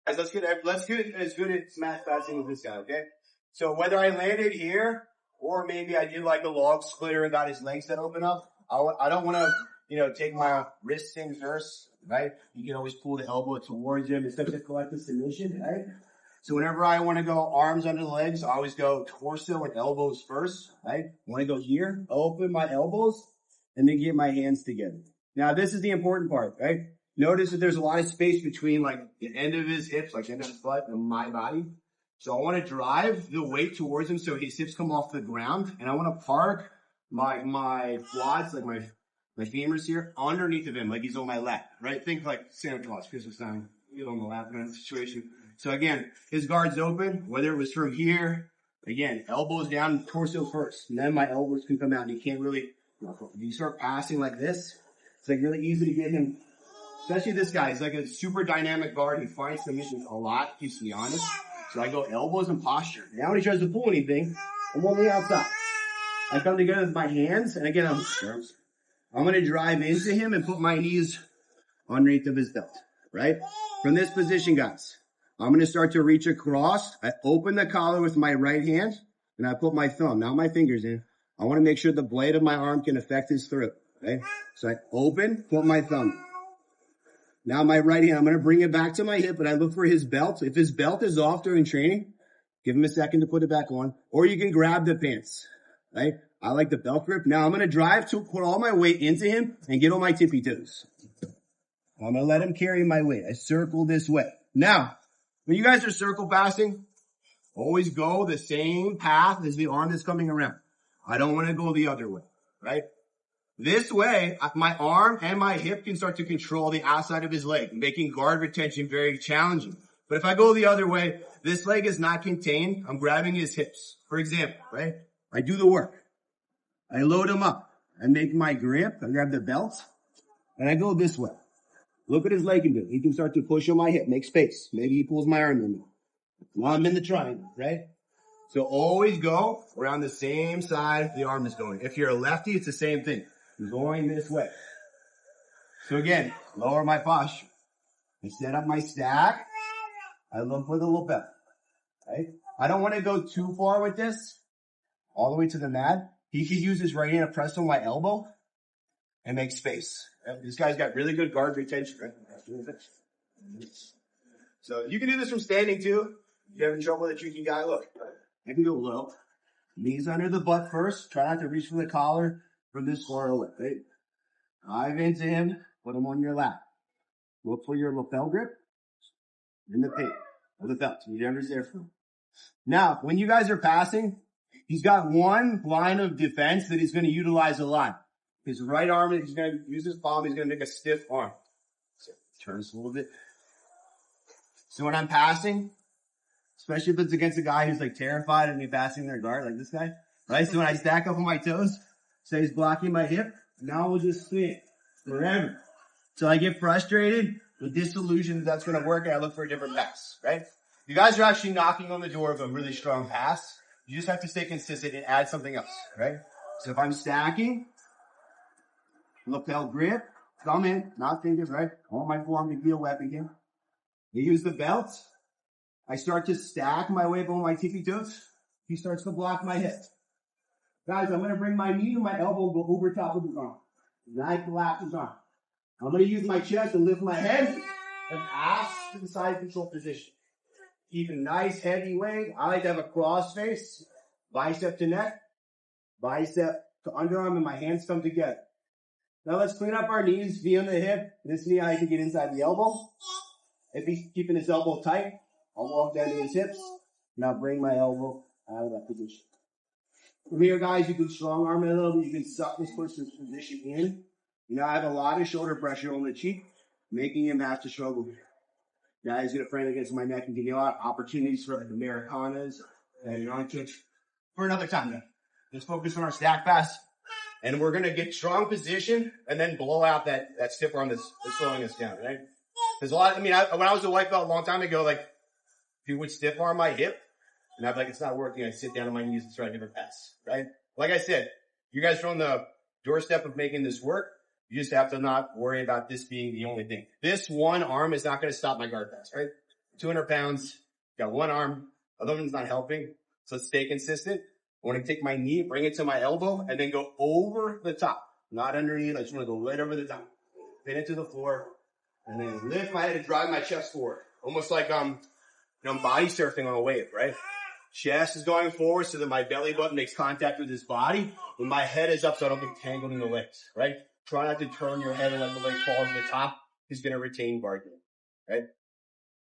Guys, let's get as good at smash passing with this guy, okay? So whether I landed here or maybe I did like the log splitter and got his legs that open up, I don't want to, take my wrist in first, right? You can always pull the elbow towards him. It's such a collective submission, right? So whenever I want to go arms under the legs, I always go torso and elbows first, right? When I go here, open my elbows and then get my hands together. Now, this is the important part, right? Notice that there's a lot of space between like the end of his hips, like the end of his butt and my body. So I want to drive the weight towards him so his hips come off the ground. And I want to park my quads, like my femurs here, underneath of him, like he's on my lap, right? Think like Santa Claus, Christmas time, on the lap kind of situation. So again, his guard's open, whether it was from here, again, elbows down, torso first. And then my elbows can come out and you can't really, if you start passing like this, it's like really easy to get him. Especially this guy, he's like a super dynamic guard. He finds submissions a lot, keeps me honest. So I go elbows and posture. Now when he tries to pull anything, I'm on the outside. I come together with my hands, and again, I'm going to drive into him and put my knees underneath of his belt, right? From this position, guys, I'm going to start to reach across. I open the collar with my right hand, and I put my thumb, not my fingers in. I want to make sure the blade of my arm can affect his throat, okay? So I open, put my thumb. Now my right hand, I'm going to bring it back to my hip, but I look for his belt. If his belt is off during training, give him a second to put it back on. Or you can grab the pants, right? I like the belt grip. Now I'm going to drive to put all my weight into him and get on my tippy toes. I'm going to let him carry my weight. I circle this way. Now, when you guys are circle passing, always go the same path as the arm that's coming around. I don't want to go the other way, right? This way, my arm and my hip can start to control the outside of his leg, making guard retention very challenging. But if I go the other way, this leg is not contained. I'm grabbing his hips. For example, right? I do the work. I load him up. I make my grip. I grab the belt. And I go this way. Look what his leg can do. He can start to push on my hip, make space. Maybe he pulls my arm in. While I'm in the triangle, right? So always go around the same side the arm is going. If you're a lefty, it's the same thing. Going this way. So again, lower my posture. I set up my stack. I look for the lapel. Right? I don't want to go too far with this. All the way to the mat. He could use his right hand to press on my elbow and make space. This guy's got really good guard retention. Right? So you can do this from standing too. If you're having trouble with a tricky guy, look. I can go low. Knees under the butt first. Try not to reach for the collar from this far away, right? Dive into him, put him on your lap. Look for your lapel grip in the paint of the belt. Whatever's there for him. Now, when you guys are passing, he's got one line of defense that he's going to utilize a lot. His right arm, he's going to use his palm, he's going to make a stiff arm. So, turn this a little bit. So when I'm passing, especially if it's against a guy who's like terrified of me passing their guard, like this guy, right? So when I stack up on my toes, say he's blocking my hip, now we'll just swing forever. So I get frustrated with disillusion that's going to work and I look for a different pass, right? You guys are actually knocking on the door of a really strong pass. You just have to stay consistent and add something else, right? So if I'm stacking, lapel grip, thumb in, not fingers, right? I want my forearm to be a weapon again. You use the belt. I start to stack my weight on my tippy toes. He starts to block my hip. Guys, I'm going to bring my knee and my elbow go over top of his arm. And I collapse his arm. I'm going to use my chest and lift my head and ass to the side control position. Keep a nice heavy weight. I like to have a cross face, bicep to neck, bicep to underarm, and my hands come together. Now let's clean up our knees, knee on the hip. This knee I can get inside the elbow. If he's keeping his elbow tight, I'll walk down to his hips. Now bring my elbow out of that position. From here, guys, you can strong arm it a little bit. You can suck this person's position in. I have a lot of shoulder pressure on the cheek, making him have to struggle. Guys get a frame against my neck and give you a lot of opportunities for like Americanas and for another time. Now. Let's focus on our stack pass. And we're going to get strong position and then blow out that stiff arm that's slowing us down, right? There's a lot, when I was a white belt a long time ago, like, if you would stiff arm my hip, and I'd be like, it's not working, I sit down on my knees and try a different pass, right? Like I said, you guys are on the doorstep of making this work. You just have to not worry about this being the only thing. This one arm is not going to stop my guard pass, right? 200 pounds, got one arm, other one's not helping. So stay consistent. I want to take my knee, bring it to my elbow, and then go over the top. Not underneath. I just want to go right over the top. Pin it to the floor, and then lift my head and drive my chest forward. Almost like I'm body surfing on a wave, right? Chest is going forward so that my belly button makes contact with his body. When my head is up so I don't get tangled in the legs, right? Try not to turn your head and let the leg fall to the top. He's going to retain bar gain, right?